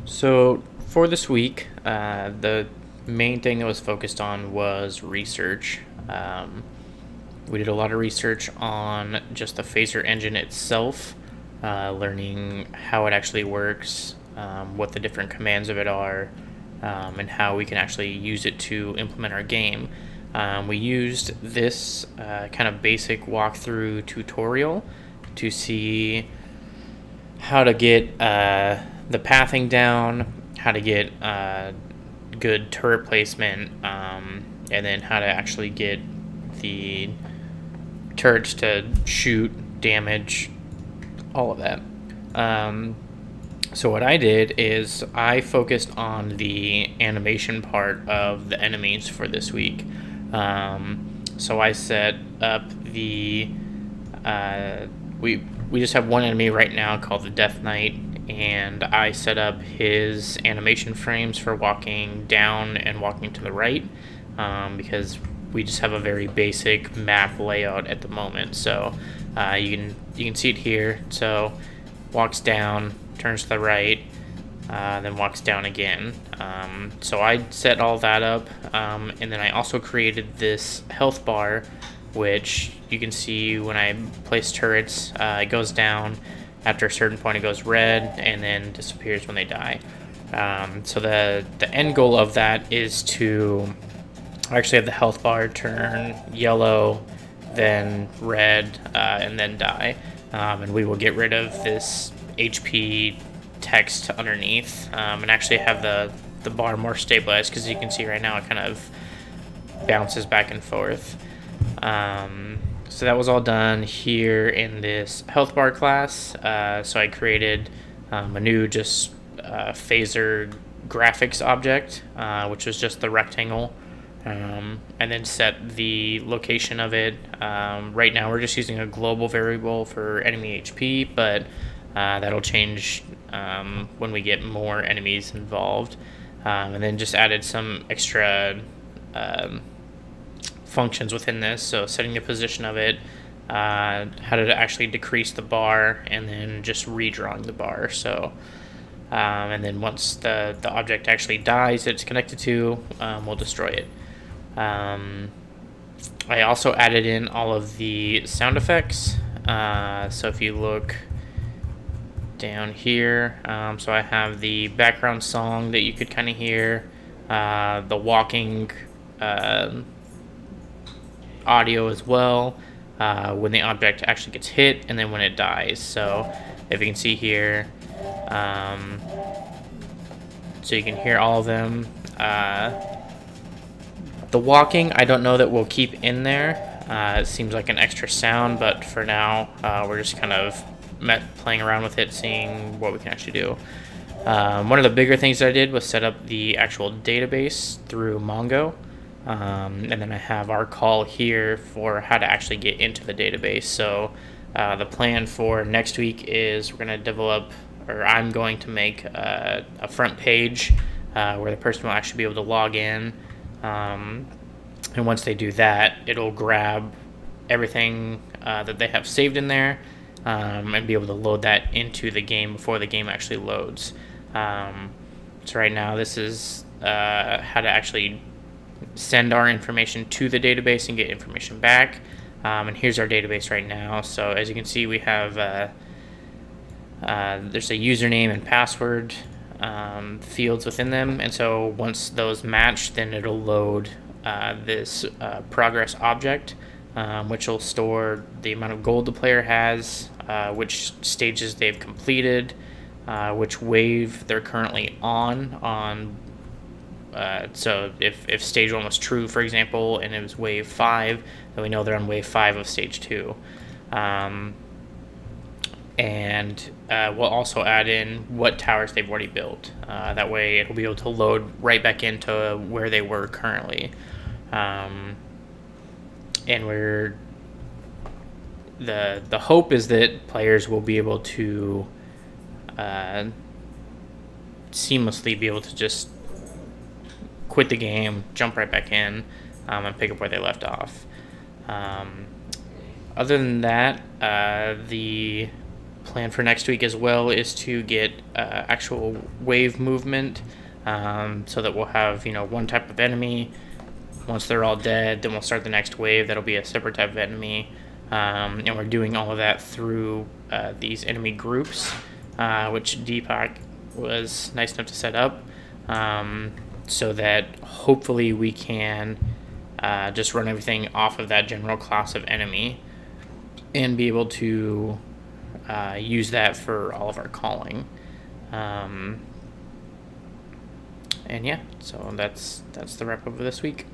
So for this week, the main thing that was focused on was research. We did a lot of research on just the phaser engine itself, learning how it actually works, what the different commands of it are, and how we can actually use it to implement our game. We used this kind of basic walkthrough tutorial to see how to get the pathing down, how to get good turret placement, and then how to actually get the turrets to shoot, damage, all of that. So what I did is I focused on the animation part of the enemies for this week. So I set up the we just have one enemy right now called the Death Knight, and I set up his animation frames for walking down and walking to the right, because we just have a very basic map layout at the moment. So you can see it here. So walks down, turns to the right, then walks down again. So I set all that up, and then I also created this health bar, which you can see when I place turrets, it goes down. After a certain point, it goes red and then disappears when they die. So the end goal of that is to actually have the health bar turn yellow, then red, and then die. And we will get rid of this HP text underneath, and actually have the bar more stabilized, because you can see right now it kind of bounces back and forth. So that was all done here in this health bar class. So I created a new just phaser graphics object, which was just the rectangle, and then set the location of it. Right now we're just using a global variable for enemy HP, but that'll change when we get more enemies involved. And then just added some extra functions within this. So setting the position of it, how to actually decrease the bar, and then just redrawing the bar. So and then once the object actually dies it's connected to, we'll destroy it. I also added in all of the sound effects. So if you look down here, so I have the background song that you could kind of hear, the walking audio as well, when the object actually gets hit, and then when it dies. So if you can see here, so you can hear all of them. The walking, I don't know that we'll keep in there. It seems like an extra sound, but for now, we're just kind of playing around with it, seeing what we can actually do. One of the bigger things that I did was set up the actual database through Mongo. And then I have our call here for how to actually get into the database. So the plan for next week is we're going to develop, or I'm going to make a front page where the person will actually be able to log in. And once they do that, it'll grab everything that they have saved in there, and be able to load that into the game before the game actually loads. So right now this is how to actually send our information to the database and get information back. And here's our database right now. So as you can see, we have there's a username and password fields within them, and so once those match, then it'll load this progress object, which will store the amount of gold the player has, which stages they've completed, which wave they're currently on. So if stage 1 was true, for example, and it was wave 5, then we know they're on wave 5 of stage 2. And we'll also add in what towers they've already built. That way it'll be able to load right back into where they were currently. And the hope is that players will be able to seamlessly be able to just quit the game, jump right back in, and pick up where they left off. Other than that, the plan for next week as well is to get actual wave movement, so that we'll have one type of enemy. Once they're all dead, then we'll start the next wave. That'll be a separate type of enemy, and we're doing all of that through these enemy groups, which Deepak was nice enough to set up, so that hopefully we can just run everything off of that general class of enemy and be able to use that for all of our calling. And yeah, so that's the wrap up of this week.